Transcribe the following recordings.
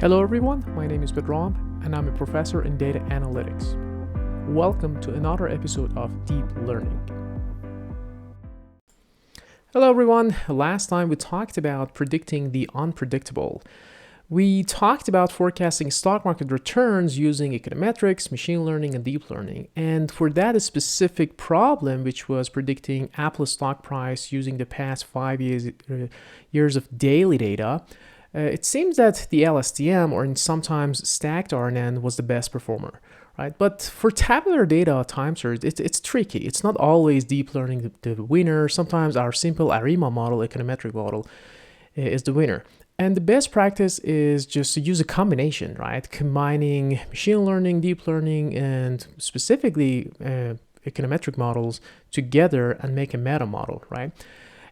Hello everyone, my name is Pedram and I'm a professor in data analytics. Welcome to another episode of Deep Learning. Hello everyone, last time we talked about predicting the unpredictable. We talked about forecasting stock market returns using econometrics, machine learning, and deep learning. And for that a specific problem, which was predicting Apple's stock price using the past 5 years of daily data, it seems that the LSTM, or sometimes stacked RNN, was the best performer, right? But for tabular data time series, it's tricky. It's not always deep learning the winner. Sometimes our simple ARIMA model, econometric model, is the winner. And the best practice is just to use a combination, right? Combining machine learning, deep learning, and specifically econometric models together and make a meta model, right?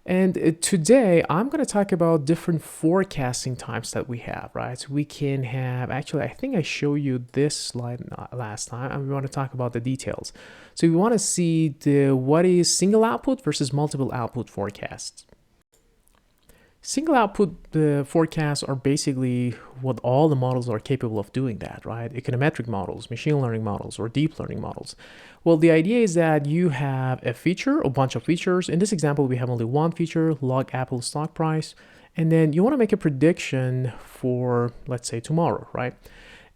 And today I'm going to talk about different forecasting types that we have, right? So we can have, actually, I think I showed you this slide last time, and we want to talk about the details. So we want to see what is single output versus multiple output forecasts. Single output forecasts are basically what all the models are capable of doing that, right? Econometric models, machine learning models, or deep learning models. Well, the idea is that you have a feature, a bunch of features. In this example, we have only one feature, log Apple stock price. And then you want to make a prediction for, let's say, tomorrow, right?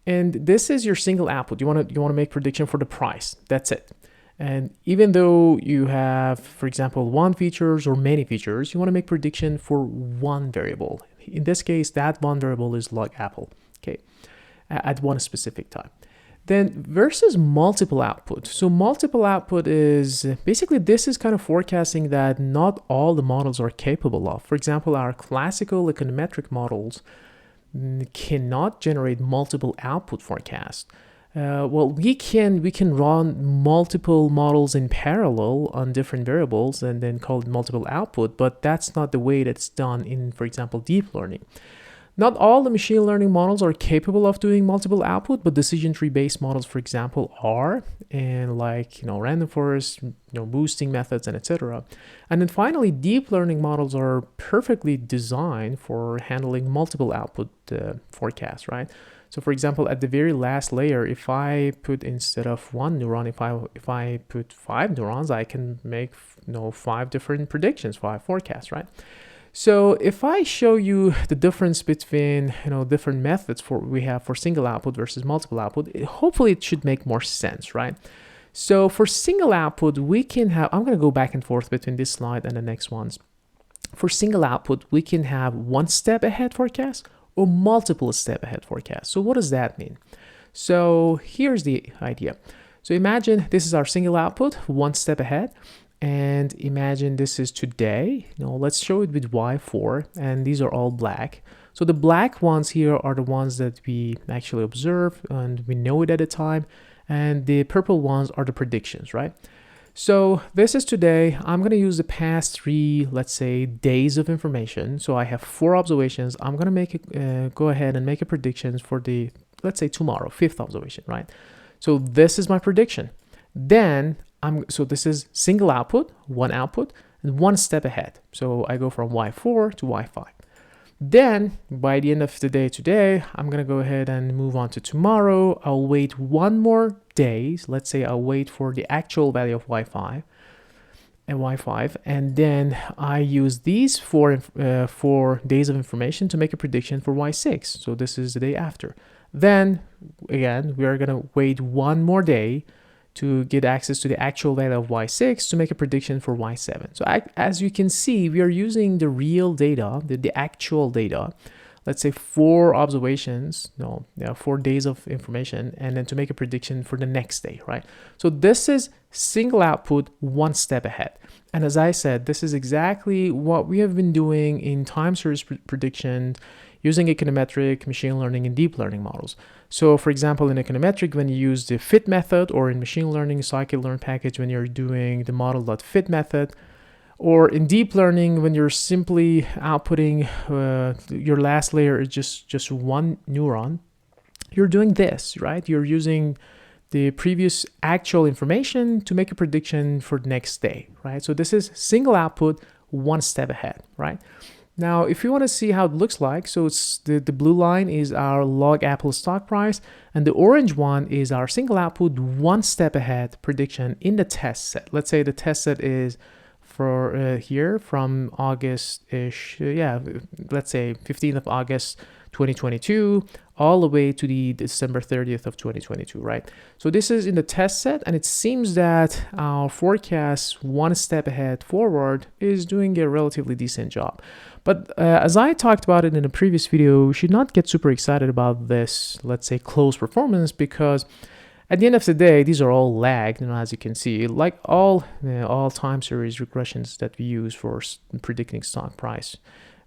And this is your single output. You want to make prediction for the price. That's it. And even though you have, for example, one features or many features, you want to make prediction for one variable. In this case, that one variable is log Apple, okay, at one specific time. Then versus multiple output. So multiple output is basically, this is kind of forecasting that not all the models are capable of. For example, our classical econometric models cannot generate multiple output forecasts. Well, we can run multiple models in parallel on different variables and then call it multiple output, but that's not the way that's done in, for example, deep learning. Not all the machine learning models are capable of doing multiple output, but decision tree based models, for example, are, and like, random forest, boosting methods, and etc. And then finally, deep learning models are perfectly designed for handling multiple output forecasts, right? So for example, at the very last layer, if I put, instead of one neuron, if I put 5 neurons, I can make 5 different predictions, 5 forecasts, right? So if I show you the difference between different methods we have for single output versus multiple output, hopefully it should make more sense, right? So for single output, we can have, I'm going to go back and forth between this slide and the next ones. For single output, we can have one step ahead forecast or multiple step ahead forecast. So what does that mean? So here's the idea. So imagine this is our single output, one step ahead. And imagine this is today. Let's show it with Y4, and these are all black. So the black ones here are the ones that we actually observe and we know it at a time. And the purple ones are the predictions, right? So this is today. I'm going to use the past 3, let's say, days of information. So I have 4 observations. I'm going to go ahead and make a prediction for the, let's say, tomorrow, 5th observation, right? So this is my prediction. Then so this is single output, one output, and one step ahead. So I go from Y4 to Y5. Then by the end of the day today, I'm going to go ahead and move on to tomorrow. I'll wait one more day. Let's say I'll wait for the actual value of Y5 and Y5. And then I use these 4 days of information to make a prediction for Y6. So this is the day after. Then again, we are going to wait one more day to get access to the actual value of Y6 to make a prediction for Y7. So as you can see, we are using the real data, the actual data, let's say 4 observations, 4 days of information, and then to make a prediction for the next day, right? So this is single output, one step ahead. And as I said, this is exactly what we have been doing in time series prediction using econometric, machine learning, and deep learning models. So for example, in econometric, when you use the fit method, or in machine learning, scikit-learn package, when you're doing the model.fit method, or in deep learning, when you're simply outputting your last layer is just one neuron, you're doing this, right? You're using the previous actual information to make a prediction for the next day, right? So this is single output, one step ahead, right? Now, if you want to see how it looks like, so it's the blue line is our log Apple stock price, and the orange one is our single output one step ahead prediction in the test set. Let's say the test set is for here from August-ish, let's say 15th of August 2022 all the way to the December 30th of 2022, right? So this is in the test set, and it seems that our forecast one step ahead forward is doing a relatively decent job. But as I talked about it in a previous video, we should not get super excited about this, let's say, close performance, because at the end of the day, these are all lagged, as you can see, like all time series regressions that we use for predicting stock price.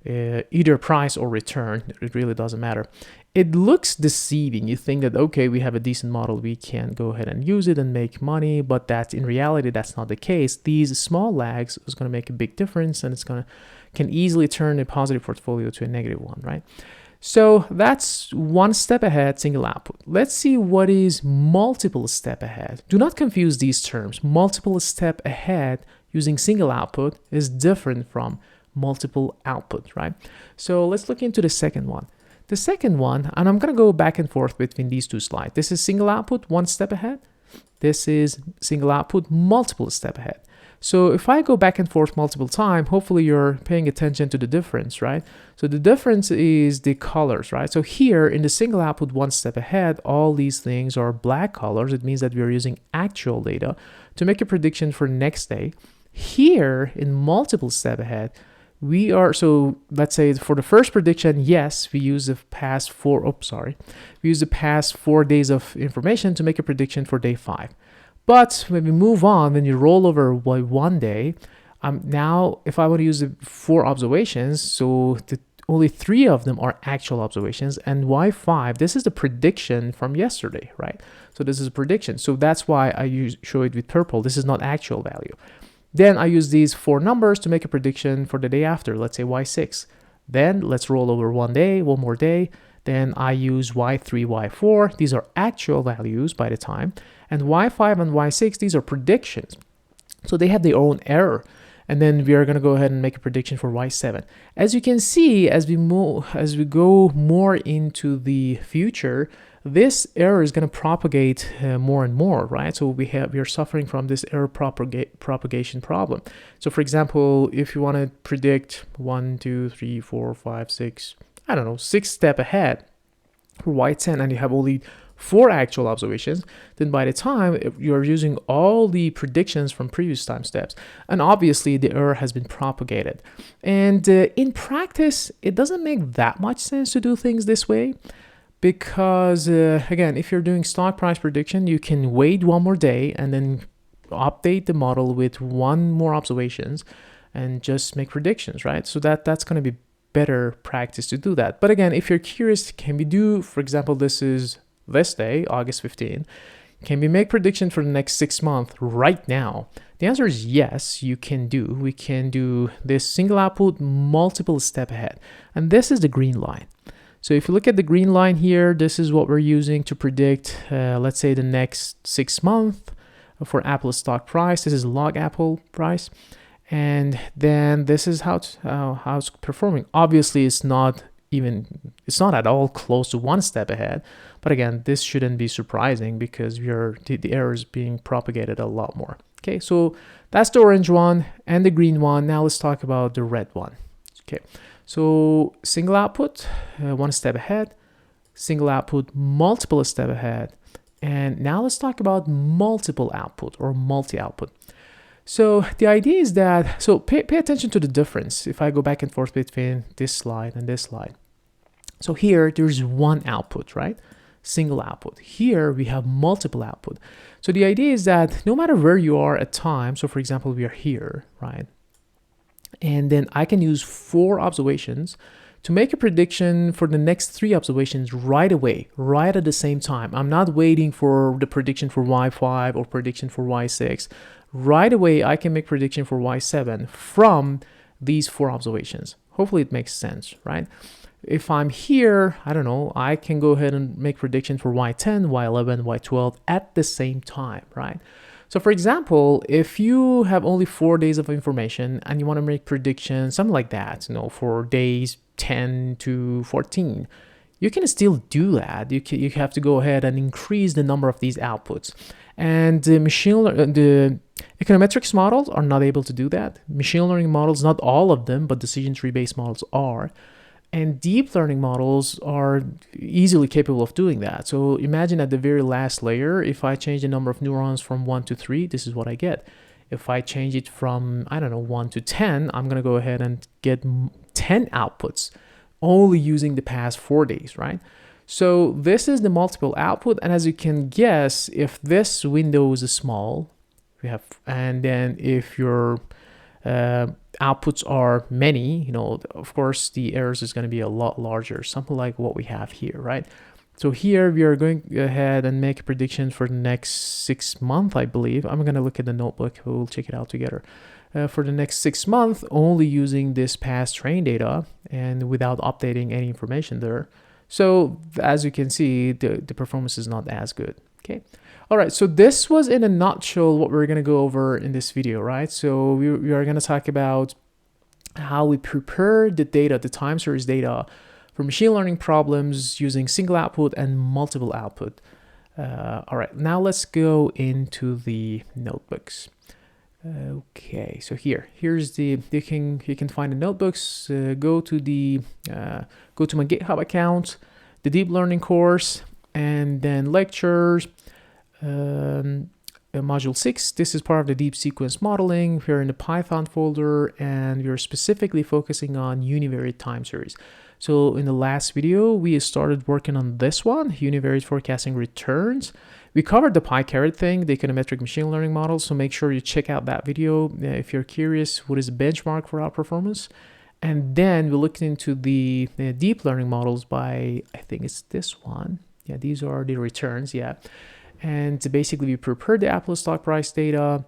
Either price or return, it really doesn't matter. It looks deceiving. You think that, okay, we have a decent model, we can go ahead and use it and make money, but that in reality, that's not the case. These small lags is going to make a big difference, and can easily turn a positive portfolio to a negative one, right? So that's one step ahead, single output. Let's see what is multiple step ahead. Do not confuse these terms. Multiple step ahead using single output is different from multiple output, right? So let's look into the second one. The second one, and I'm going to go back and forth between these two slides. This is single output, one step ahead. This is single output, multiple step ahead. So if I go back and forth multiple times, hopefully you're paying attention to the difference, right? So the difference is the colors, right? So here in the single output, one step ahead, all these things are black colors. It means that we're using actual data to make a prediction for next day. Here in multiple step ahead, so let's say for the first prediction, yes, we use the past 4 days of information to make a prediction for day 5. But when we move on, when you roll over by 1 day, now if I want to use the 4 observations, so only 3 of them are actual observations, and Y5, this is the prediction from yesterday, right? So this is a prediction. So that's why I show it with purple. This is not actual value. Then I use these 4 numbers to make a prediction for the day after, let's say Y6. Then let's roll over 1 day, 1 more day. Then I use Y3, Y4. These are actual values by the time. And Y5 and Y6, these are predictions. So they have their own error. And then we are going to go ahead and make a prediction for Y7. As you can see, as we go more into the future, this error is going to propagate more and more, right? So we are suffering from this error propagation problem. So for example, if you want to predict 1, 2, 3, 4, 5, 6, 6 step ahead for Y10, and you have only 4 actual observations, then by the time you're using all the predictions from previous time steps, and obviously the error has been propagated. And in practice, it doesn't make that much sense to do things this way, because again, if you're doing stock price prediction, you can wait 1 more day and then update the model with 1 more observations and just make predictions, right? So that's going to be better practice to do that. But again, if you're curious, can we do, for example, this is this day, August 15, can we make prediction for the next 6 months right now? The answer is yes, you can do. We can do this single output, multiple step ahead. And this is the green line. So if you look at the green line here, this is what we're using to predict, let's say, the next 6 months for Apple stock price. This is log Apple price. And then this is how it's performing. Obviously, it's not at all close to 1 step ahead. But again, this shouldn't be surprising because the error is being propagated a lot more. Okay, so that's the orange one and the green one. Now let's talk about the red one. Okay, so single output, 1 step ahead, single output, multiple step ahead. And now let's talk about multiple output or multi-output. So the idea is that, so pay attention to the difference if I go back and forth between this slide and this slide. So here, there's 1 output, right? Single output. Here, we have multiple output. So the idea is that no matter where you are at time, so for example, we are here, right? And then I can use 4 observations to make a prediction for the next 3 observations right away, right at the same time. I'm not waiting for the prediction for Y5 or prediction for Y6. Right away, I can make prediction for Y7 from these 4 observations. Hopefully it makes sense, right? If I'm here, I can go ahead and make prediction for Y10, Y11, Y12 at the same time, right? So for example, if you have only 4 days of information and you want to make predictions, something like that, for days 10 to 14, you can still do that. You have to go ahead and increase the number of these outputs. And the econometrics models are not able to do that. Machine learning models, not all of them, but decision tree based models are. And deep learning models are easily capable of doing that. So imagine at the very last layer, if I change the number of neurons from 1 to 3, this is what I get. If I change it from, 1 to 10, I'm going to go ahead and get 10 outputs, only using the past 4 days, right? So this is the multiple output. And as you can guess, if this window is small, and then if your outputs are many, of course, the errors is going to be a lot larger, something like what we have here, right? So here we are going ahead and make a prediction for the next 6 months, I believe. I'm going to look at the notebook. We'll check it out together. For the next 6 months, only using this past train data and without updating any information there. So as you can see, the performance is not as good. Okay. All right. So this was in a nutshell what we're going to go over in this video, right? So we are going to talk about how we prepare the data, the time series data for machine learning problems using single output and multiple output. All right. Now let's go into the notebooks. Okay, so here's the you can find the notebooks. Go to my GitHub account, the deep learning course, and then lectures. Module 6. This is part of the deep sequence modeling. We're in the Python folder, and we're specifically focusing on univariate time series. So in the last video, we started working on this one, univariate forecasting returns. We covered the PyCaret thing, the econometric machine learning model, so make sure you check out that video if you're curious what is the benchmark for outperformance. And then we looked into the deep learning models by, I think it's this one. Yeah, these are the returns, yeah. And basically we prepared the Apple stock price data,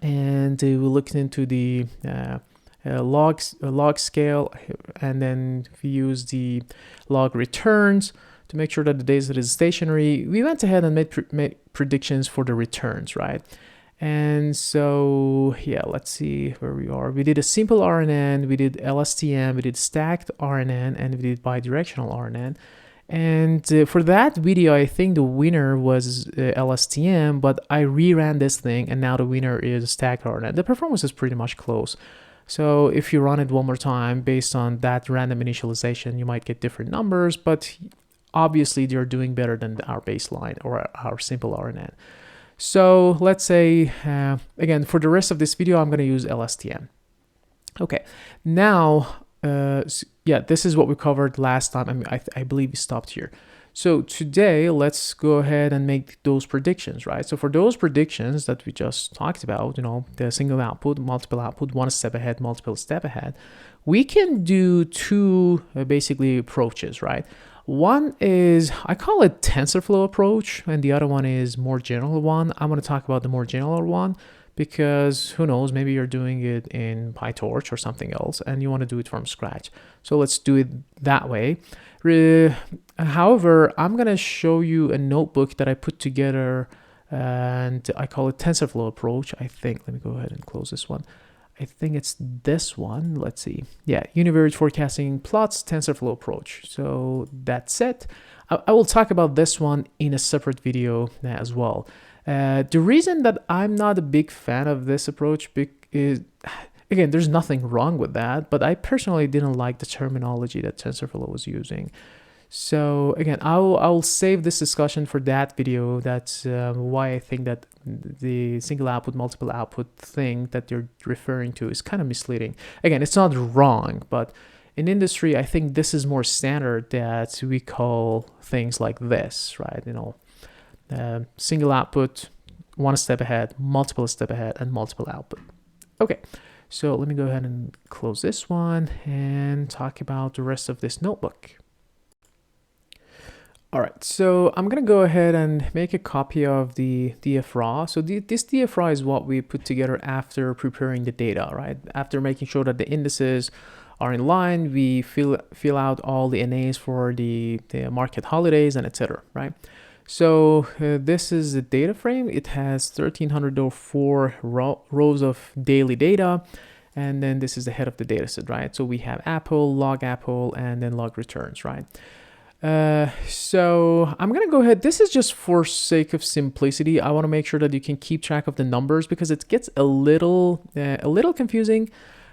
and we looked into the log scale, and then we use the log returns to make sure that the data is stationary. We went ahead and made predictions for the returns, right? And so, yeah, let's see where we are. We did a simple RNN, we did LSTM, we did stacked RNN, and we did bidirectional RNN. And for that video, I think the winner was LSTM, but I reran this thing, and now the winner is stacked RNN. The performance is pretty much close. So if you run it one more time based on that random initialization, you might get different numbers, but obviously they're doing better than our baseline or our simple RNN. So let's say, again, for the rest of this video, I'm going to use LSTM. Okay, now, yeah, this is what we covered last time. I believe we stopped here. So today, let's go ahead and make those predictions, right? So for those predictions that we just talked about, the single output, multiple output, one step ahead, multiple step ahead, we can do two basically approaches, right? One is, I call it TensorFlow approach, and the other one is more general one. I'm going to talk about the more general one because who knows, maybe you're doing it in PyTorch or something else and you want to do it from scratch. So let's do it that way. However, I'm going to show you a notebook that I put together, and I call it TensorFlow approach. I think, let me go ahead and close this one. I think it's this one. Let's see. Yeah, univariate forecasting plots, TensorFlow approach. So that's it. I will talk about this one in a separate video as well. The reason that I'm not a big fan of this approach is, again, there's nothing wrong with that, but I personally didn't like the terminology that TensorFlow was using. So again, I'll save this discussion for that video. That's why I think that the single output, multiple output thing that you're referring to is kind of misleading. Again, it's not wrong, but in industry, I think this is more standard that we call things like this, right? Single output, one step ahead, multiple step ahead, and multiple output. Okay, so let me go ahead and close this one and talk about the rest of this notebook. All right, so I'm gonna go ahead and make a copy of the DFRAW. So this DFRAW is what we put together after preparing the data, right? After making sure that the indices are in line, we fill out all the NAs for the market holidays and etc., right? So this is the data frame. It has 1304 rows of daily data. And then this is the head of the data set, right? So we have Apple, and then log returns, right? So I'm gonna go ahead. This is just for sake of simplicity. I want to make sure that you can keep track of the numbers because it gets a little confusing.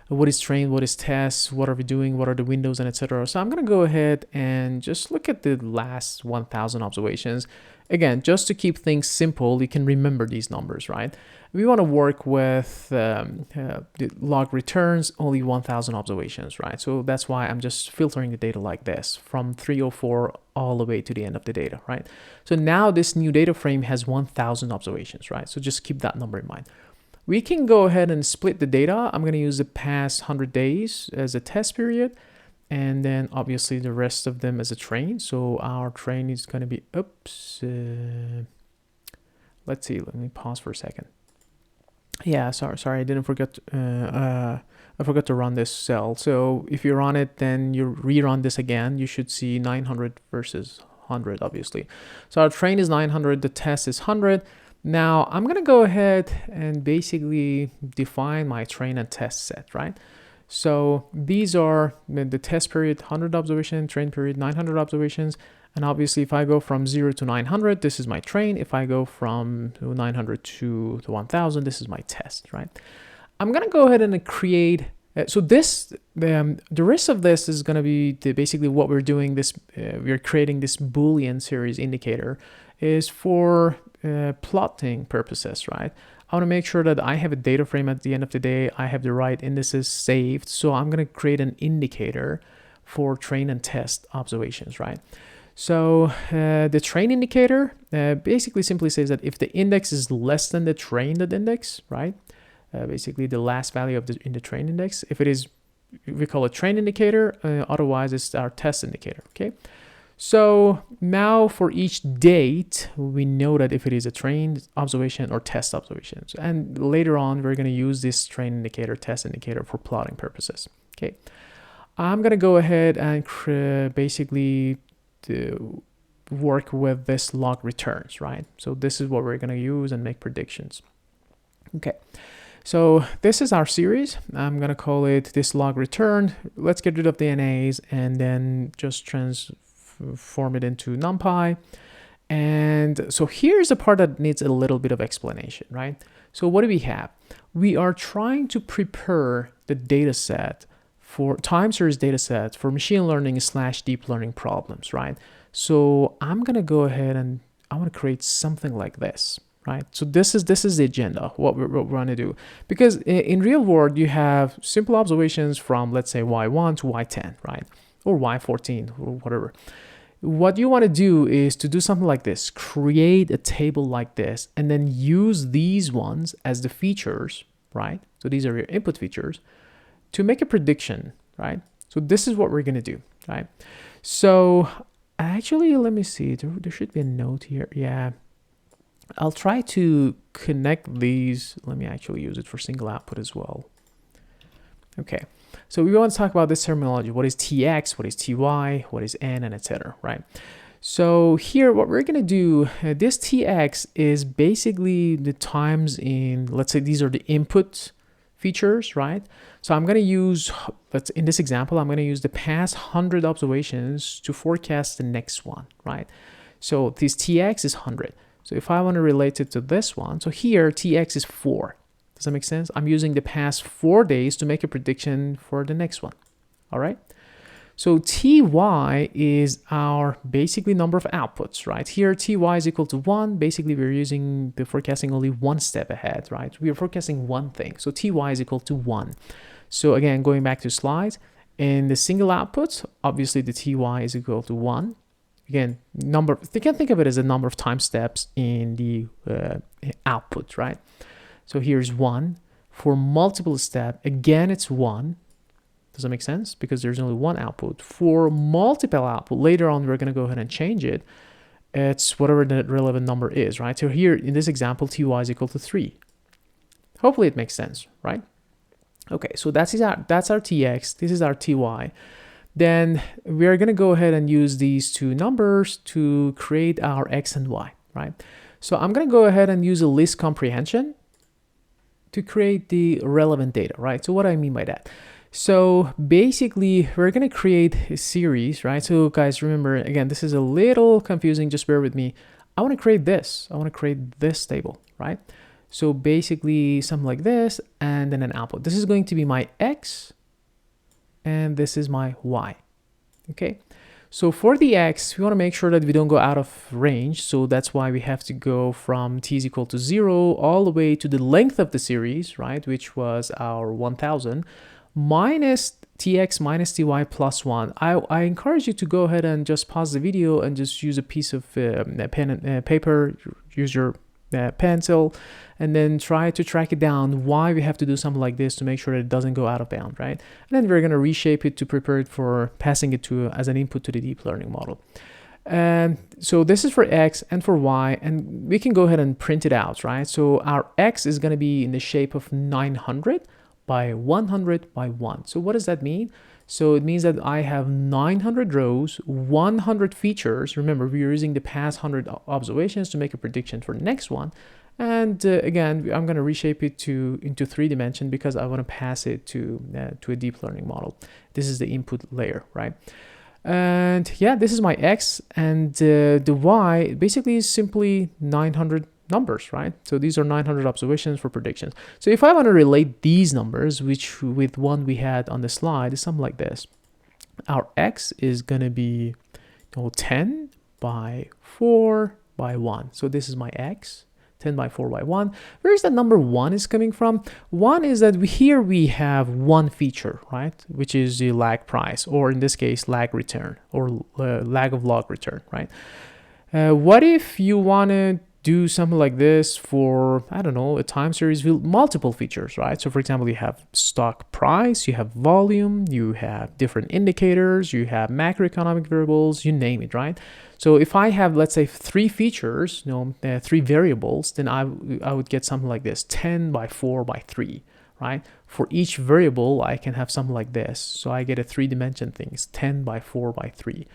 What is train, what is test, what are we doing, what are the windows, and etc. So I'm gonna go ahead and just look at the last 1000 observations. Again, just to keep things simple, you can remember these numbers, right? We want to work with the log returns only 1000 observations, right? So that's why I'm just filtering the data like this from 304 all the way to the end of the data, right? So now this new data frame has 1000 observations, right? So just keep that number in mind. We can go ahead and split the data. I'm going to use the past 100 days as a test period, and then obviously the rest of them as a train. So our train is going to be, let's see, let me pause for a second. Yeah, sorry, I didn't forget. I forgot to run this cell. So if you run it, then you rerun this again. You should see 900 versus 100, obviously. So our train is 900, the test is 100. Now I'm gonna go ahead and basically define my train and test set, right? So these are the test period, 100 observation, train period, 900 observations. And obviously if I go from 0 to 900, this is my train. If I go from 900 to 1000, this is my test, right? I'm gonna go ahead and create, so this, the rest of this is gonna be basically what we're doing. We're creating this Boolean series indicator is for plotting purposes, right? I want to make sure that I have a data frame at the end of the day. I have the right indices saved. So I'm going to create an indicator for train and test observations, right? So the train indicator basically simply says that if the index is less than the trained index, right? Basically the last value of in the train index. If it is, we call it train indicator. Otherwise, it's our test indicator, okay? So now for each date, we know that if it is a trained observation or test observations. And later on, we're going to use this train indicator, test indicator for plotting purposes. Okay. I'm going to go ahead and basically work with this log returns, right? So this is what we're going to use and make predictions. Okay. So this is our series. I'm going to call it this log return. Let's get rid of the NAs and then just transform it into NumPy. And so here's the part that needs a little bit of explanation, right? So what do we have? We are trying to prepare the data set for time series data set for machine learning / deep learning problems, right? So I'm going to go ahead and I want to create something like this, right? So this is the agenda, what we're going to do. Because in real world, you have simple observations from, let's say, Y1 to Y10, right? Or Y14 or whatever. What you want to do is to do something like this, create a table like this, and then use these ones as the features, right? So these are your input features to make a prediction, right? So this is what we're going to do, right? So actually, let me see, there should be a note here. Yeah, I'll try to connect these. Let me actually use it for single output as well. Okay. So we want to talk about this terminology. What is TX? What is TY? What is N? And etc. Right? So here, what we're going to do, this TX is basically the times in, let's say these are the input features, right? So I'm going to use, in this example, I'm going to use the past 100 observations to forecast the next one, right? So this TX is 100. So if I want to relate it to this one, so here TX is 4. Does that make sense? I'm using the past 4 days to make a prediction for the next one. All right. So TY is our basically number of outputs, right? Here TY is equal to 1. Basically, we're using the forecasting only one step ahead, right? We are forecasting one thing. So TY is equal to 1. So again, going back to slides, in the single output, obviously the TY is equal to 1. Again, you can think of it as a number of time steps in the output, right? So here's 1. For multiple step, again, it's 1. Does that make sense? Because there's only one output. For multiple output, later on, we're going to go ahead and change it. It's whatever the relevant number is, right? So here, in this example, TY is equal to 3. Hopefully it makes sense, right? Okay, so that's our TX. This is our TY. then we're going to go ahead and use these two numbers to create our x and y, right? So I'm going to go ahead and use a list comprehension to create the relevant data, right? So what do I mean by that? So basically, we're going to create a series, right? So guys, remember, again, this is a little confusing. Just bear with me. I want to create this. I want to create this table, right? So basically something like this, and then an output. This is going to be my x, and this is my y, okay? So for the x, we want to make sure that we don't go out of range. So that's why we have to go from t is equal to 0 all the way to the length of the series, right? Which was our 1000 minus tx minus ty plus 1. I encourage you to go ahead and just pause the video and just use a piece of pen and paper, use your pencil, and then try to track it down why we have to do something like this to make sure that it doesn't go out of bound, right? And then we're going to reshape it to prepare it for passing it to as an input to the deep learning model. And so this is for x and for y, and we can go ahead and print it out, right? So our x is going to be in the shape of 900 by 100 by 1. So what does that mean? So it means that I have 900 rows, 100 features. Remember, we're using the past 100 observations to make a prediction for the next one. And again, I'm going to reshape it into 3D because I want to pass it to a deep learning model. This is the input layer, right? And yeah, this is my x, and the y basically is simply 900 numbers, right? So these are 900 observations for predictions. So if I want to relate these numbers, which with one we had on the slide, is something like this. Our x is going to be 10 by 4 by 1. So this is my x, 10 by 4 by 1. Where is that number 1 is coming from? 1 is that here we have one feature, right? Which is the lag price, or in this case, lag return, or lag of log return, right? What if you want to do something like this for, I don't know, a time series with multiple features, right? So for example, you have stock price, you have volume, you have different indicators, you have macroeconomic variables, you name it, right? So if I have, let's say, 3 features, 3 variables, then I would get something like this, 10 by 4 by 3, right? For each variable, I can have something like this. So I get a 3-dimension thing, it's 10 by 4 by 3.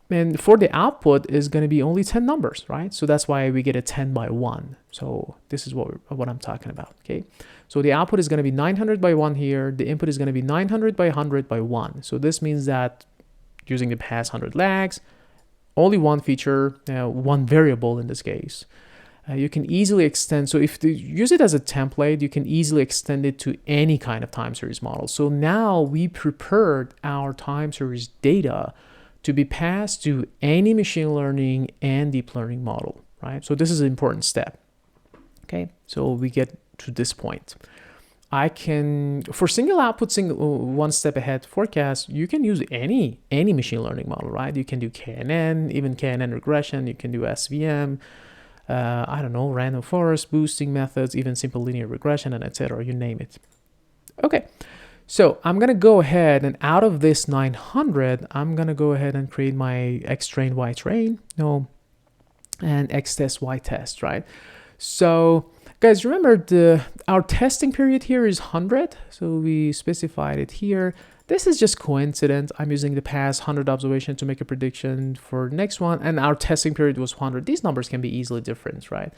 And for the output is going to be only 10 numbers, right? So that's why we get a 10 by 1. So this is what I'm talking about, okay? So the output is going to be 900 by 1 here. The input is going to be 900 by 100 by 1. So this means that using the past 100 lags, only one feature, one variable in this case, you can easily extend. So if you use it as a template, you can easily extend it to any kind of time series model. So now we prepared our time series data to be passed to any machine learning and deep learning model, right? So this is an important step, okay? So we get to this point. I can, for single output, one step ahead forecast, you can use any machine learning model, right? You can do KNN, even KNN regression, you can do SVM, I don't know, random forest, boosting methods, even simple linear regression, and etc. You name it. Okay. So I'm going to go ahead, and out of this 900, I'm going to go ahead and create my X train, Y train, and X test, Y test, right? So guys, remember our testing period here is 100. So we specified it here. This is just coincidence. I'm using the past 100 observation to make a prediction for next one. And our testing period was 100. These numbers can be easily different, right?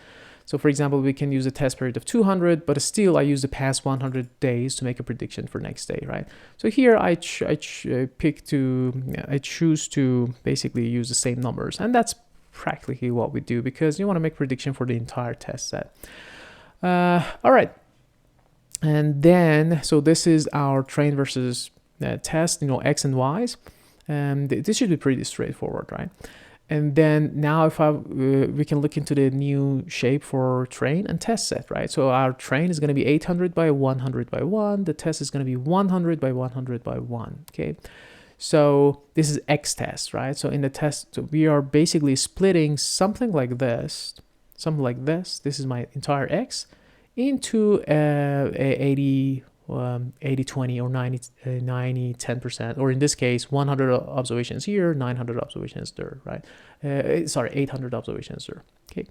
So for example, we can use a test period of 200, but still I use the past 100 days to make a prediction for next day, right? So here I choose to basically use the same numbers, and that's practically what we do because you want to make prediction for the entire test set. All right, and then so this is our train versus test, X and Y's, and this should be pretty straightforward, right? And then now if we can look into the new shape for train and test set, right? So our train is going to be 800 by 100 by 1. The test is going to be 100 by 100 by 1, okay? So this is X test, right? So in the test, we are basically splitting something like this. This is my entire X into 80-20 or 90-10%, or in this case 100 observations here, 900 observations there, right? 800 observations there. Okay,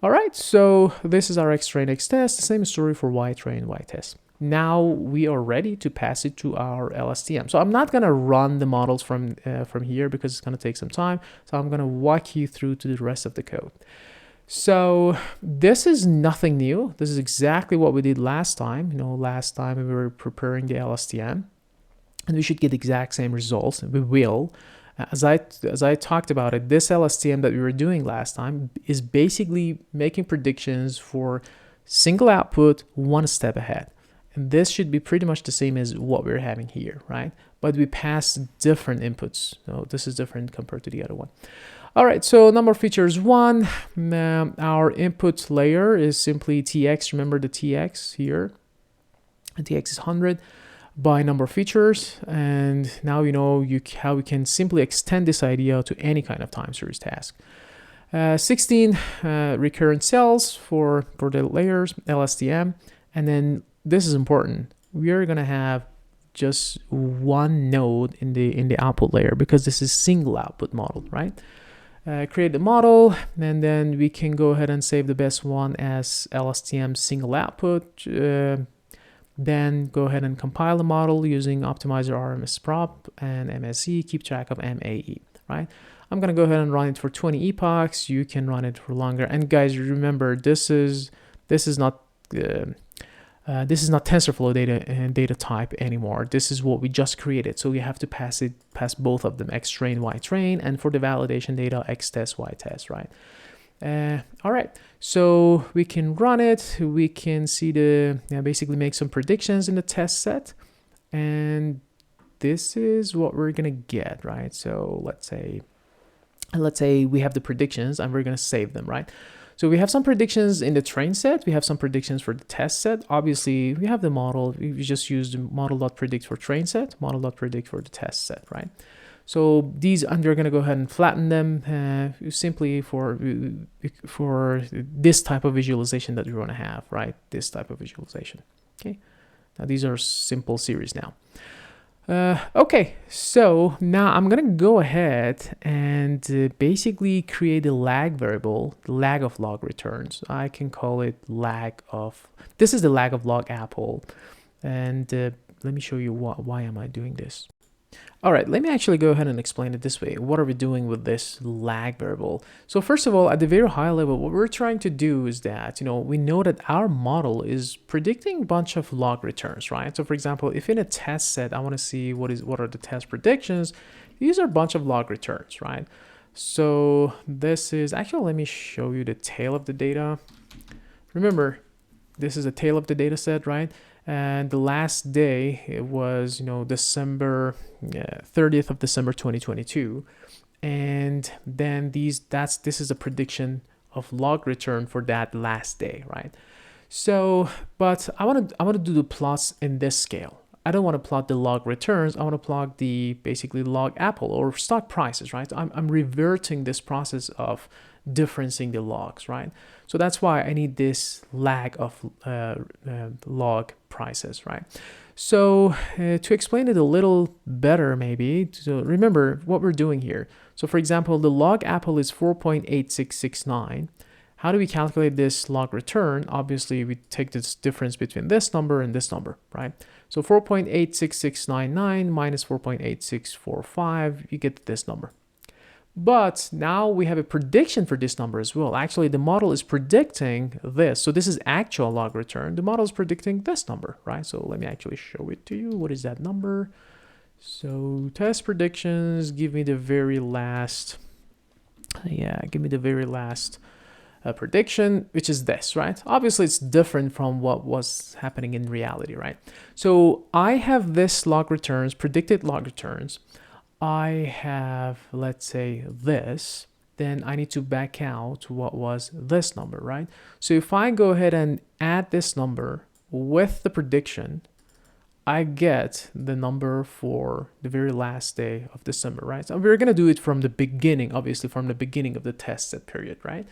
all right, so this is our X train X test. The same story for Y train Y test. now we are ready to pass it to our LSTM. So I'm not going to run the models from here because it's going to take some time. So I'm going to walk you through to the rest of the code. So this is nothing new. This is exactly what we did last time. Last time we were preparing the LSTM, and we should get the exact same results. We will. As I talked about it, this LSTM that we were doing last time is basically making predictions for single output one step ahead. And this should be pretty much the same as what we're having here, right? But we pass different inputs. So this is different compared to the other one. All right, so number of features 1, our input layer is simply TX. Remember the TX here. And TX is 100 by number of features. And now you know how we can simply extend this idea to any kind of time series task. 16 recurrent cells for the layers, LSTM. And then this is important. We are going to have just one node in the output layer because this is single output model, right? Create the model, and then we can go ahead and save the best one as LSTM single output. Then go ahead and compile the model using optimizer RMS prop and MSE, keep track of MAE, right? I'm gonna go ahead and run it for 20 epochs. You can run it for longer. And guys, remember, this is not TensorFlow data type anymore. This is what we just created. So we have to pass both of them, X train, Y train, and for the validation data, X test, Y test, right? All right, so we can run it. We can see basically make some predictions in the test set, and this is what we're gonna get, right? So let's say we have the predictions and we're gonna save them, right? So we have some predictions in the train set. We have some predictions for the test set. Obviously, we have the model. We just used model.predict for train set, model.predict for the test set, right? So these, and we're going to go ahead and flatten them simply for this type of visualization that we want to have, right? This type of visualization. Okay. Now these are simple series now. Okay, so now I'm gonna go ahead and basically create a lag variable, lag of log returns. I can call it this is the lag of log apple. And let me show you why am I doing this. All right, let me actually go ahead and explain it this way. What are we doing with this lag variable? So first of all, at the very high level, what we're trying to do is that, we know that our model is predicting a bunch of log returns, right? So for example, if in a test set, I want to see what are the test predictions, these are a bunch of log returns, right? So this is, actually, let me show you the tail of the data. Remember, this is a tail of the data set, right? And the last day, it was, December 30th of December 2022. And then this is a prediction of log return for that last day, right? So, but I want to do the plots in this scale. I don't want to plot the log returns. I want to plot the basically log apple or stock prices, right? I'm reverting this process of differencing the logs, right? So that's why I need this lag of log prices, right? So to explain it a little better, maybe, so remember what we're doing here. So for example, the log apple is 4.8669. How do we calculate this log return? Obviously, we take this difference between this number and this number, right? So 4.86699 minus 4.8645, you get this number. But now we have a prediction for this number as well. Actually, the model is predicting this. So this is actual log return. The model is predicting this number, right? So let me actually show it to you. What is that number? So test predictions, give me the very last, prediction, which is this, right? Obviously, it's different from what was happening in reality, right? So I have this log returns, predicted log returns. I have, let's say, this, then I need to back out what was this number, right? So if I go ahead and add this number with the prediction, I get the number for the very last day of December, right? So we're going to do it from the beginning, obviously from the beginning of the test set period, right?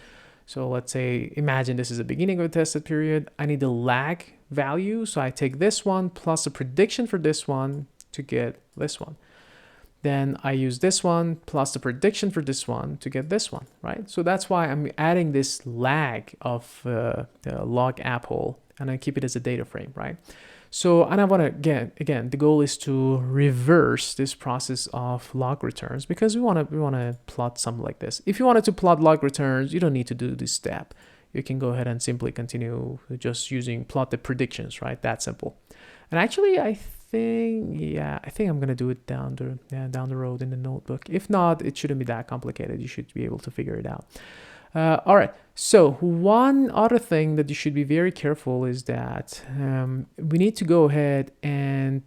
So let's say, imagine this is the beginning of the test set period. I need the lag value. So I take this one plus a prediction for this one to get this one. Then I use this one plus the prediction for this one to get this one, right? So that's why I'm adding this lag of log apple, and I keep it as a data frame, right? So, and I want to again, the goal is to reverse this process of log returns because we want to plot something like this. If you wanted to plot log returns, you don't need to do this step. You can go ahead and simply continue just using plot the predictions, right? That simple. And actually, I think I'm gonna do it down the road in the notebook. If not, it shouldn't be that complicated. You should be able to figure it out. All right. So one other thing that you should be very careful is that we need to go ahead and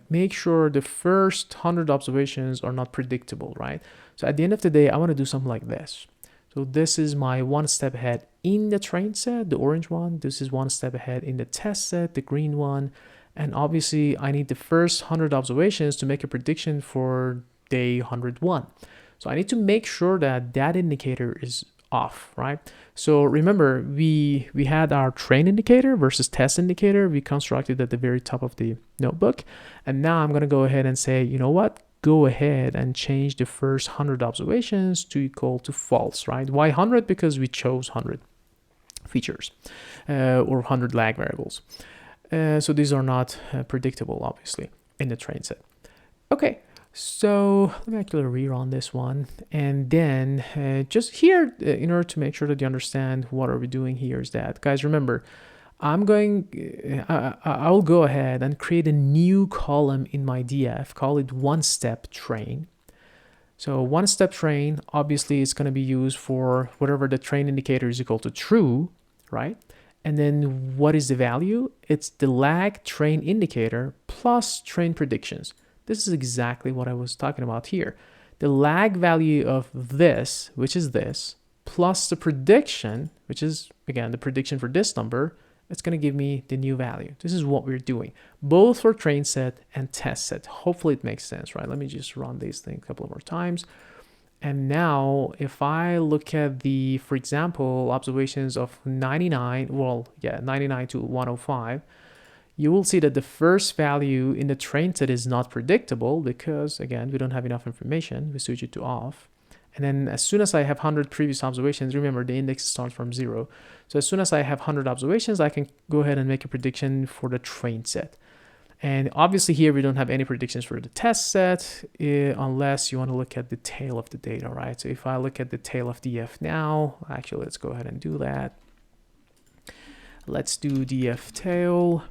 make sure the first 100 observations are not predictable, right? So at the end of the day, I want to do something like this. So this is my one step ahead in the train set, the orange one. This is one step ahead in the test set, the green one. And obviously, I need the first 100 observations to make a prediction for day 101. So I need to make sure that that indicator is off, right? So remember, we had our train indicator versus test indicator. We constructed at the very top of the notebook. And now I'm going to go ahead and say, you know what? Go ahead and change the first 100 observations to equal to false, right? Why 100? Because we chose 100 features or 100 lag variables. So these are not predictable, obviously, in the train set. Okay. So let me actually rerun this one, and then just here, in order to make sure that you understand what are we doing here, is that, guys, remember, I'll go ahead and create a new column in my DF, call it one step train. So one step train, obviously, is going to be used for whatever the train indicator is equal to true, right? And then what is the value? It's the lag train indicator plus train predictions. This is exactly what I was talking about here. The lag value of this, which is this, plus the prediction, which is, again, the prediction for this number, it's going to give me the new value. This is what we're doing, both for train set and test set. Hopefully it makes sense, right? Let me just run these things a couple more times. And now if I look at the, for example, observations of 99 to 105, you will see that the first value in the train set is not predictable because, again, we don't have enough information. We switch it to off. And then as soon as I have 100 previous observations, remember the index starts from 0. So as soon as I have 100 observations, I can go ahead and make a prediction for the train set. And obviously here we don't have any predictions for the test set unless you want to look at the tail of the data, right? So if I look at the tail of DF now, actually, let's go ahead and do that. Let's do DF tail.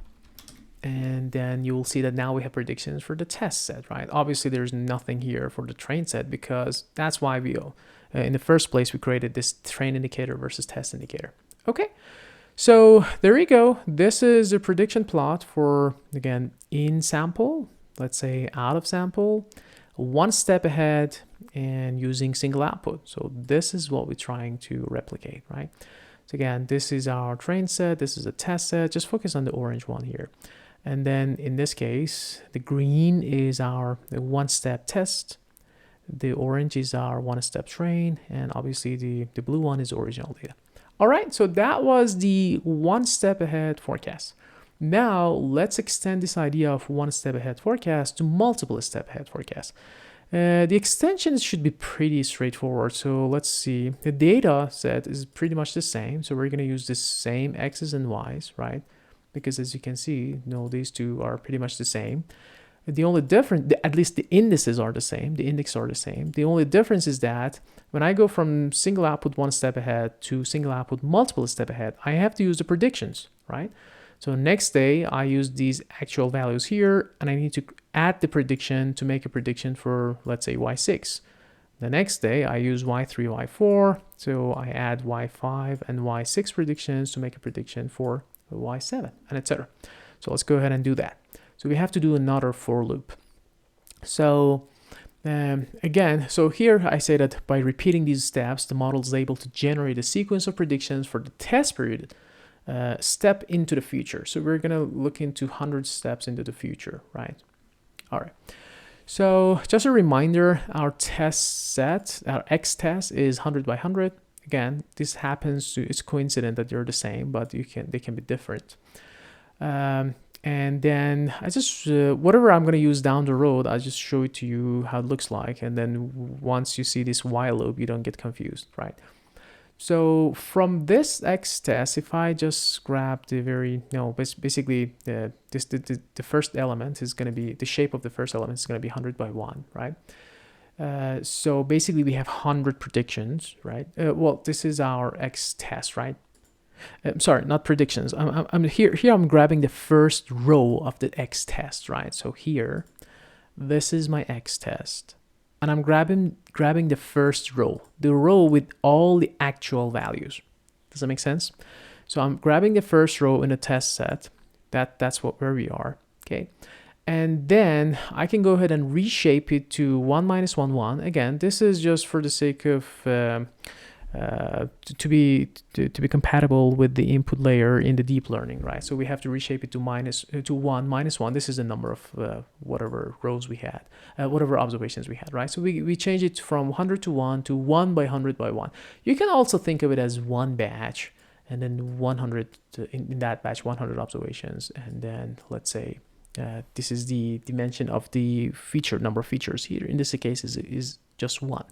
And then you will see that now we have predictions for the test set, right? Obviously, there's nothing here for the train set because that's why we, in the first place, we created this train indicator versus test indicator. Okay, so there you go. This is a prediction plot for, again, in sample, let's say out of sample, one step ahead and using single output. So this is what we're trying to replicate, right? So again, this is our train set. This is a test set. Just focus on the orange one here. And then in this case, the green is our one-step test. The orange is our one-step train. And obviously the blue one is original data. All right, so that was the one step ahead forecast. Now let's extend this idea of one step ahead forecast to multiple step ahead forecast. The extensions should be pretty straightforward. So let's see, the data set is pretty much the same. So we're going to use the same X's and Y's, right? Because as you can see, these two are pretty much the same. The only difference, at least the indices are the same. The index are the same. The only difference is that when I go from single output one step ahead to single output multiple step ahead, I have to use the predictions, right? So next day, I use these actual values here, and I need to add the prediction to make a prediction for, let's say, Y6. The next day, I use Y3, Y4. So I add Y5 and Y6 predictions to make a prediction for Y7, and etc. So let's go ahead and do that. So we have to do another for loop. So again, so here I say that by repeating these steps, the model is able to generate a sequence of predictions for the test period step into the future. So we're going to look into 100 steps into the future, right? All right. So just a reminder, our test set, our X test is 100 by 100. Again, this happens to, it's coincident that they're the same, but they can be different. And then I just, whatever I'm going to use down the road, I'll just show it to you how it looks like. And then once you see this while loop, you don't get confused, right? So from this X test, if I just grab the very, basically the first element is going to be, the shape of the first element is going to be 100 by 1, right? So basically we have 100 predictions, right? Well, this is our X test, right? Sorry, not predictions. I'm here. Here I'm grabbing the first row of the X test, right? So here, this is my X test, and I'm grabbing the first row, the row with all the actual values. Does that make sense? So I'm grabbing the first row in the test set. That's where we are. Okay. And then I can go ahead and reshape it to 1 minus 1, 1. Again, this is just for the sake of to be compatible with the input layer in the deep learning, right? So we have to reshape it to 1 minus 1. This is the number of whatever rows we had, whatever observations we had, right? So we change it from 100 to 1 to 1 by 100 by 1. You can also think of it as one batch, and then 100 in that batch, 100 observations, and then let's say this is the dimension of the number of features here. In this case, is just 1.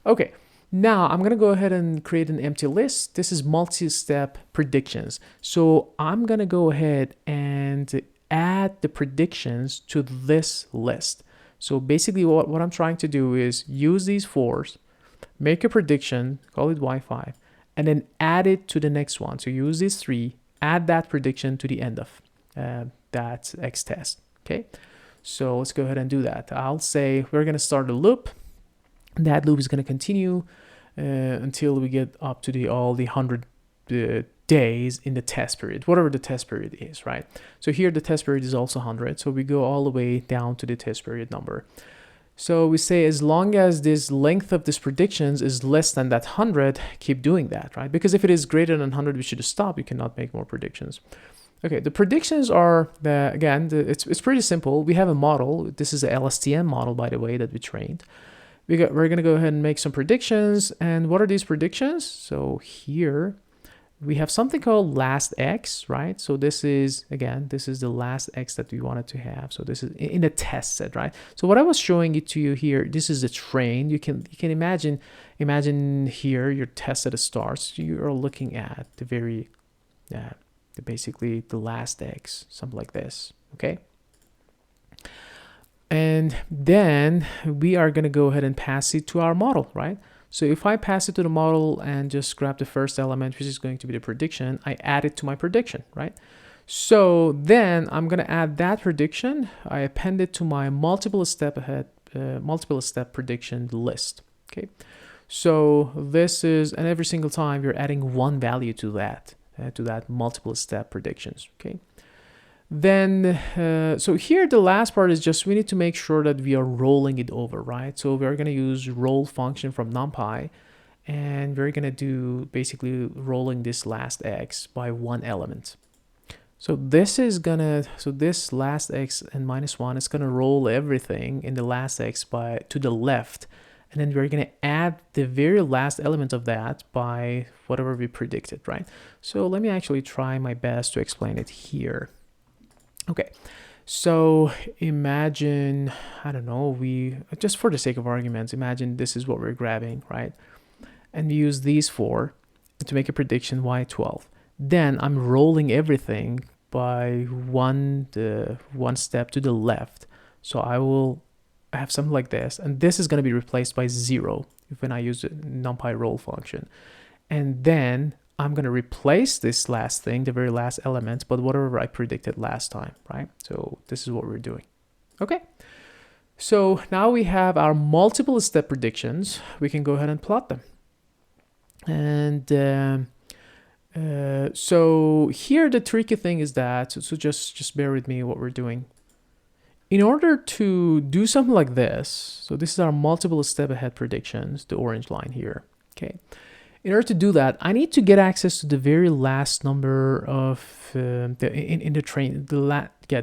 Okay. Now I'm going to go ahead and create an empty list. This is multi-step predictions. So I'm going to go ahead and add the predictions to this list. So basically what I'm trying to do is use these 4s, make a prediction, call it Y5, and then add it to the next one. So use these 3, add that prediction to the end of that X test. Okay. So let's go ahead and do that. I'll say we're going to start a loop. That loop is going to continue until we get up to all the 100 days in the test period, whatever the test period is, right? So here the test period is also 100. So we go all the way down to the test period number. So we say as long as this length of this predictions is less than that 100, keep doing that, right? Because if it is greater than 100, we should stop. You cannot make more predictions. Okay, the predictions are, it's pretty simple. We have a model. This is a LSTM model, by the way, that we trained. We're going to go ahead and make some predictions. And what are these predictions? So here we have something called last X, right? So this is the last X that we wanted to have. So this is in the test set, right? So what I was showing it to you here, this is the train. You can imagine here your test set starts. You're looking at the very, basically the last X, something like this, okay? And then we are going to go ahead and pass it to our model, right? So if I pass it to the model and just grab the first element, which is going to be the prediction, I add it to my prediction, right? So then I'm going to add that prediction. I append it to my multiple step prediction list, okay? So this is, and every single time you're adding one value to that multiple step predictions, okay? Then, so here the last part is just we need to make sure that we are rolling it over, right? So we're going to use roll function from NumPy, and we're going to do basically rolling this last X by one element. So this last X and minus 1 is going to roll everything in the last X to the left. And then we're going to add the very last element of that by whatever we predicted, right? So let me actually try my best to explain it here. Okay, so imagine, I don't know, just for the sake of arguments, imagine this is what we're grabbing, right? And we use these 4 to make a prediction Y12. Then I'm rolling everything by one step to the left. So I will have something like this, and this is going to be replaced by 0 when I use the NumPy roll function. And then I'm going to replace this last thing, the very last element, but whatever I predicted last time, right? So this is what we're doing. Okay. So now we have our multiple step predictions. We can go ahead and plot them. And so here the tricky thing is that, so just bear with me what we're doing. In order to do something like this, so this is our multiple step ahead predictions, the orange line here, okay? In order to do that, I need to get access to the very last number of the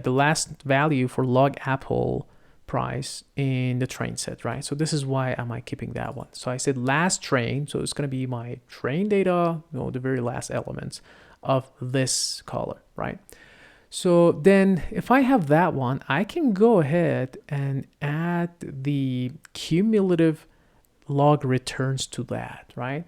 last value for log apple price in the train set, right? So this is why am I keeping that one. So I said last train, so it's going to be my train data, the very last elements of this color, right? So then if I have that one, I can go ahead and add the cumulative log returns to that, right?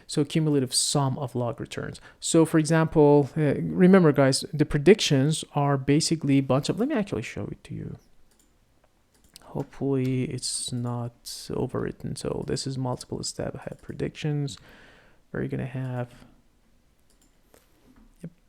So cumulative sum of log returns. So for example, remember guys, the predictions are basically a bunch of, let me actually show it to you. Hopefully it's not overwritten. So this is multiple step ahead predictions. We're gonna have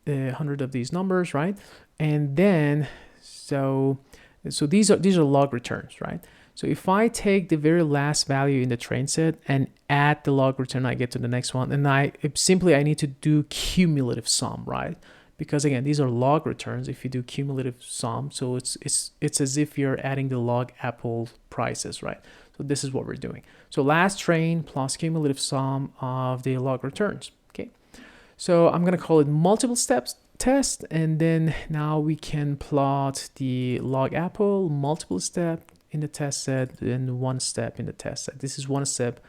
100 of these numbers, right? And then so these are log returns, right? So if I take the very last value in the train set and add the log return, I get to the next one, and I need to do cumulative sum, right? Because again, these are log returns. If you do cumulative sum, so it's as if you're adding the log apple prices, right? So this is what we're doing. So last train plus cumulative sum of the log returns. Okay. So I'm gonna call it multiple steps test, and then now we can plot the log apple multiple step in the test set and one step in the test set. This is one step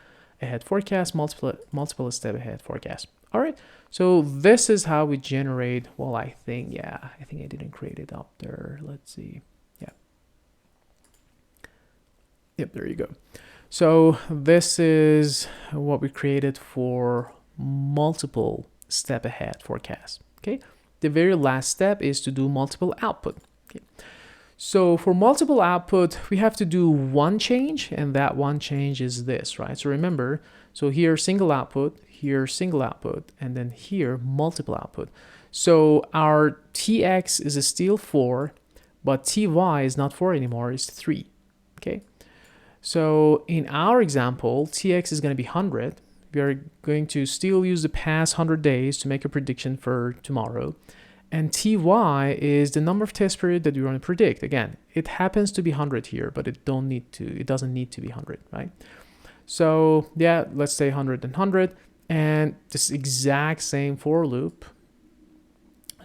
ahead forecast, multiple step ahead forecast. All right, so this is how we generate, well, I think I didn't create it up there. Let's see. Yeah. Yep, there you go. So this is what we created for multiple step ahead forecast. Okay, the very last step is to do multiple output. Okay. So for multiple output, we have to do one change, and that one change is this, right? So remember, so here single output, here single output, and then here multiple output. So our Tx is still 4, but Ty is not 4 anymore, it's 3, okay? So in our example, Tx is gonna be 100. We are going to still use the past 100 days to make a prediction for tomorrow. And Ty is the number of test period that we want to predict. Again, it happens to be 100 here, but it doesn't need to be 100, right? So yeah, let's say 100 and 100, and this exact same for loop.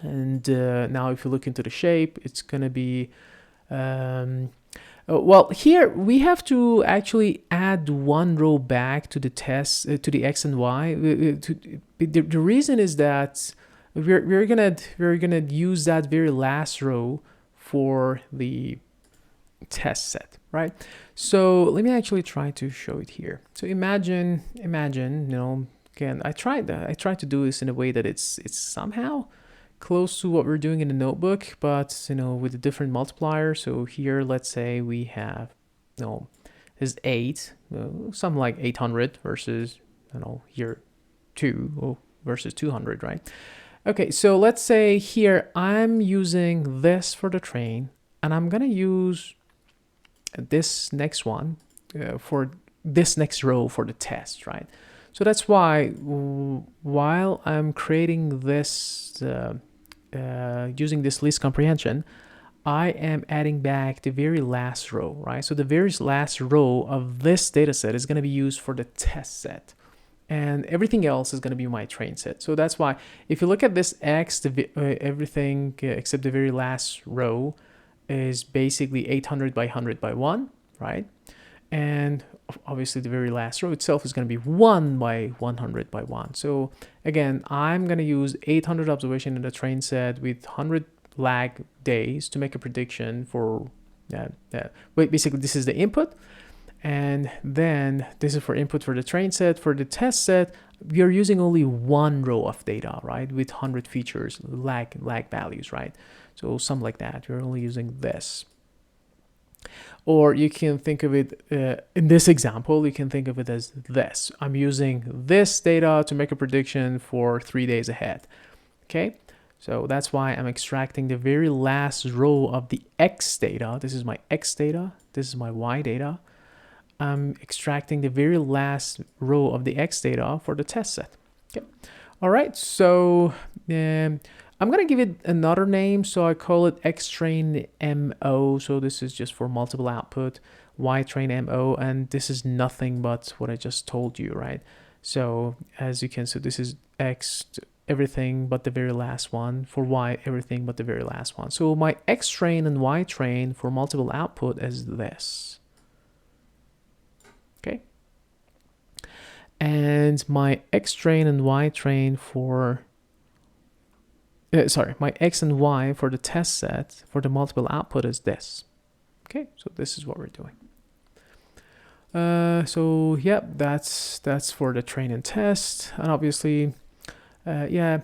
And now if you look into the shape, it's gonna be, well, here we have to actually add one row back to the test, to the X and Y. The reason is that we're gonna use that very last row for the test set, right? So let me actually try to show it here. So imagine, you know, again, I tried to do this in a way that it's somehow close to what we're doing in the notebook, but you know, with a different multiplier. So here, let's say we have, you know, is 8, something like 800 versus, you know, here 2 versus 200, right? Okay, so let's say here I'm using this for the train, and I'm gonna use this next one for this next row for the test, right? So that's why while I'm creating this, using this list comprehension, I am adding back the very last row, right? So the very last row of this data set is gonna be used for the test set, and everything else is going to be my train set. So that's why if you look at this X, everything except the very last row is basically 800 by 100 by 1, right? And obviously the very last row itself is going to be 1 by 100 by 1. So again, I'm going to use 800 observation in the train set with 100 lag days to make a prediction for that. Basically, this is the input. And then this is for input for the train set. For the test set, we are using only one row of data, right? With 100 features, lag values, right? So something like that. We're only using this. Or you can think of it, in this example, you can think of it as this. I'm using this data to make a prediction for 3 days ahead, okay? So that's why I'm extracting the very last row of the X data. This is my X data. This is my Y data. I'm extracting the very last row of the X data for the test set. Okay. All right. So I'm going to give it another name. So I call it X train MO. So this is just for multiple output, Y train MO. And this is nothing but what I just told you, right? So as you can see, this is X, everything but the very last one. For Y, everything but the very last one. So my X train and Y train for multiple output is this. Okay, and my X train and Y train for, my X and Y for the test set for the multiple output is this. Okay, so this is what we're doing. So yeah, that's for the train and test, and obviously, yeah.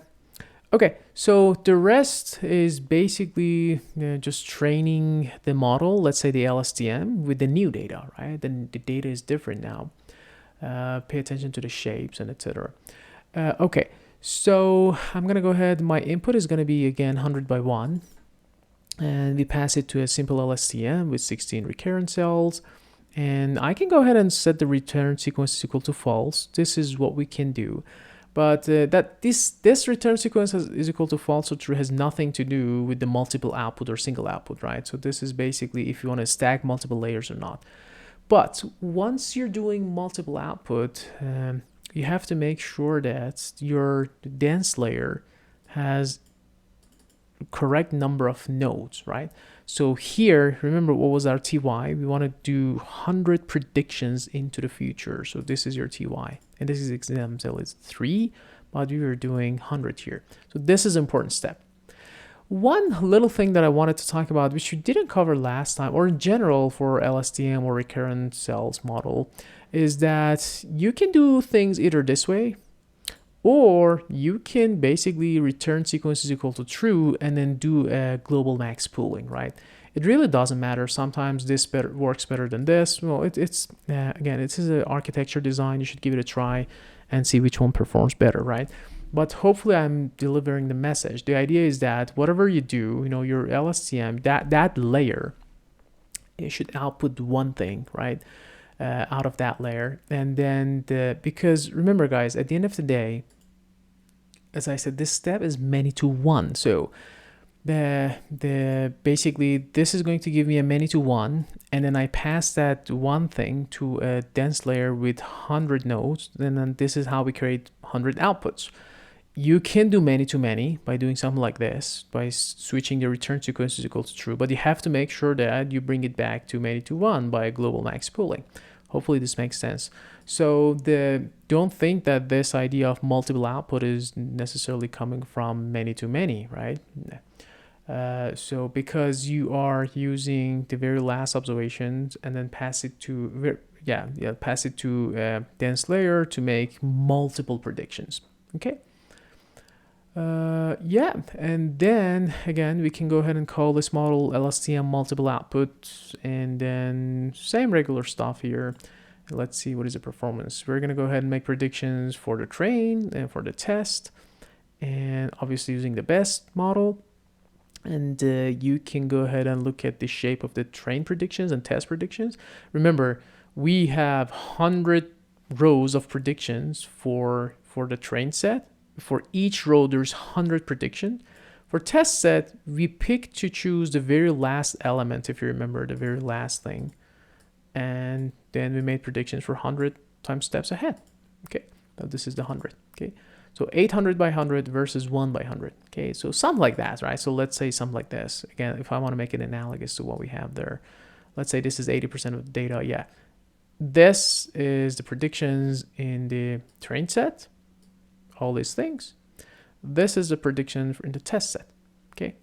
Okay, so the rest is basically just training the model, let's say the LSTM, with the new data, right? Then the data is different now. Pay attention to the shapes and etc. Okay, so I'm gonna go ahead. My input is gonna be again 100 by 1, and we pass it to a simple LSTM with 16 recurrent cells. And I can go ahead and set the return sequence is equal to false. This is what we can do. But that this return sequence is equal to false or true has nothing to do with the multiple output or single output, right? So this is basically if you want to stack multiple layers or not. But once you're doing multiple output, you have to make sure that your dense layer has correct number of nodes, right? So here, remember what was our TY? We want to do 100 predictions into the future. So this is your TY. And this is example is 3, but we were doing 100 here. So this is an important step. One little thing that I wanted to talk about, which we didn't cover last time, or in general for LSTM or recurrent cells model, is that you can do things either this way, or you can basically return sequence is equal to true and then do a global max pooling, right? It really doesn't matter. Sometimes this works better than this. Well, it's again, this is an architecture design. You should give it a try and see which one performs better, right? But hopefully I'm delivering the message. The idea is that whatever you do, your LSTM, that layer, it should output one thing, right? Out of that layer. And then because remember guys, at the end of the day, as I said, this step is many to one. So basically this is going to give me a many to one, and then I pass that one thing to a dense layer with 100 nodes, and then this is how we create 100 outputs. You can do many to many by doing something like this, by switching the return sequence is equal to true, but you have to make sure that you bring it back to many to one by global max pooling. Hopefully this makes sense. So don't think that this idea of multiple output is necessarily coming from many to many, right? So because you are using the very last observations and then pass it to dense layer to make multiple predictions. Okay. And then again we can go ahead and call this model LSTM multiple output, and then same regular stuff here. Let's see what is the performance. We're gonna go ahead and make predictions for the train and for the test, and obviously using the best model. And you can go ahead and look at the shape of the train predictions and test predictions. Remember, we have 100 rows of predictions for the train set. For each row, there's 100 prediction. For test set, we pick to choose the very last element, if you remember, the very last thing. And then we made predictions for 100 times steps ahead. Okay, now this is the 100. Okay, so 800 by 100 versus 1 by 100. Okay, so something like that, right? So let's say something like this. Again, if I want to make it analogous to what we have there, let's say this is 80% of the data. Yeah, this is the predictions in the train set, all these things. This is the prediction in the test set. Okay.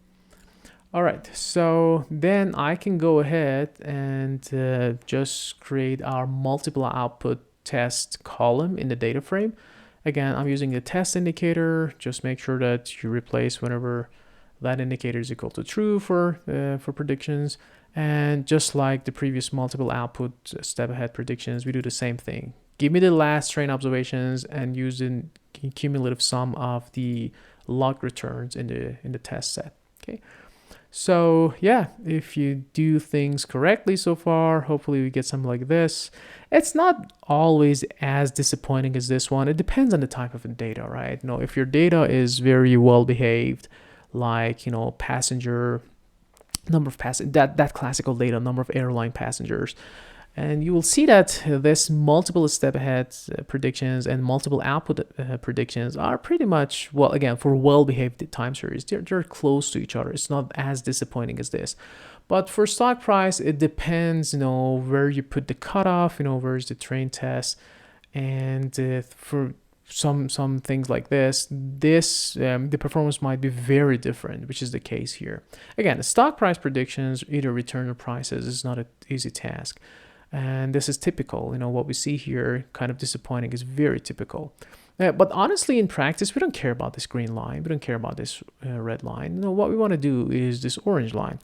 All right, so then I can go ahead and just create our multiple output test column in the data frame. Again, I'm using the test indicator. Just make sure that you replace whenever that indicator is equal to true for predictions. And just like the previous multiple output step ahead predictions, we do the same thing. Give me the last train observations and use the cumulative sum of the log returns in the test set. Okay. So yeah, if you do things correctly so far, hopefully we get something like this. It's not always as disappointing as this one. It depends on the type of data, right? If your data is very well behaved, like passenger number of that classical data, number of airline passengers, and you will see that this multiple step ahead predictions and multiple output predictions are pretty much, well, again, for well-behaved time series, they're close to each other. It's not as disappointing as this. But for stock price, it depends, where you put the cutoff, where's the train test. And for some things like this, the performance might be very different, which is the case here. Again, the stock price predictions, either return or prices, is not an easy task. And this is typical. What we see here, kind of disappointing, is very typical. But honestly, in practice, we don't care about this green line. We don't care about this red line. What we want to do is this orange line.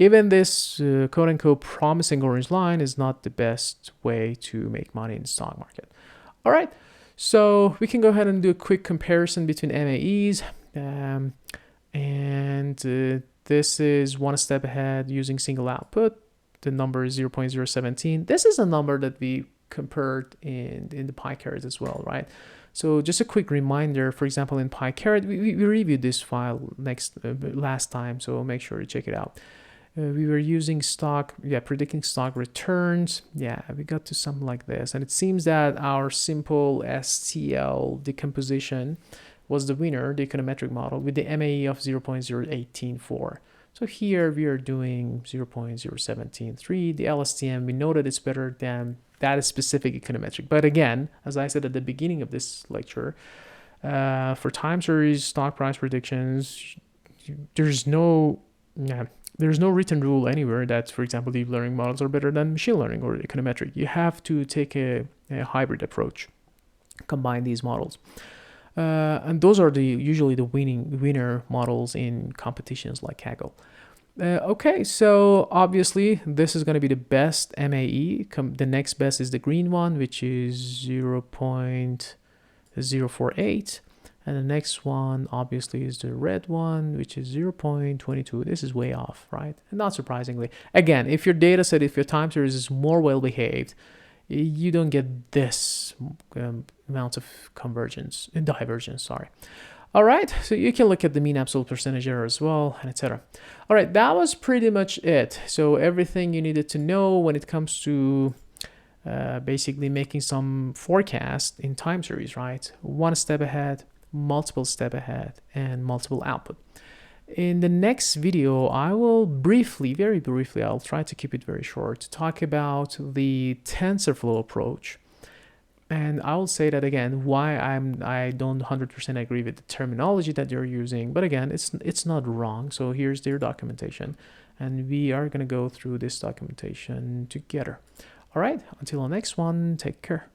Even this quote-unquote promising orange line is not the best way to make money in the stock market. All right, so we can go ahead and do a quick comparison between MAEs. This is one step ahead using single output. The number is 0.017. This is a number that we compared in the PyCaret as well, right? So just a quick reminder, for example, in PyCaret, we reviewed this file last time, so make sure to check it out. We were using predicting stock returns. Yeah, we got to something like this. And it seems that our simple STL decomposition was the winner, the econometric model, with the MAE of 0.0884. So here we are doing 0.0173. The LSTM, we know that it's better than that specific econometric. But again, as I said at the beginning of this lecture, for time series stock price predictions, there's no written rule anywhere that, for example, deep learning models are better than machine learning or econometric. You have to take a hybrid approach, combine these models. And those are usually the winner models in competitions like Kaggle. Okay, so obviously this is going to be the best MAE. The next best is the green one, which is 0.048. And the next one obviously is the red one, which is 0.22. This is way off, right? And not surprisingly. Again, if your data set, if your time series is more well behaved, you don't get this amount of divergence, sorry. All right, so you can look at the mean absolute percentage error as well, and etc. All right, that was pretty much it. So everything you needed to know when it comes to basically making some forecast in time series, right? One step ahead, multiple step ahead, and multiple output. In the next video, I will very briefly, I'll try to keep it very short, to talk about the TensorFlow approach. And I will say that again, why I don't 100% agree with the terminology that they're using. But again, it's not wrong. So here's their documentation. And we are going to go through this documentation together. All right, until the next one, take care.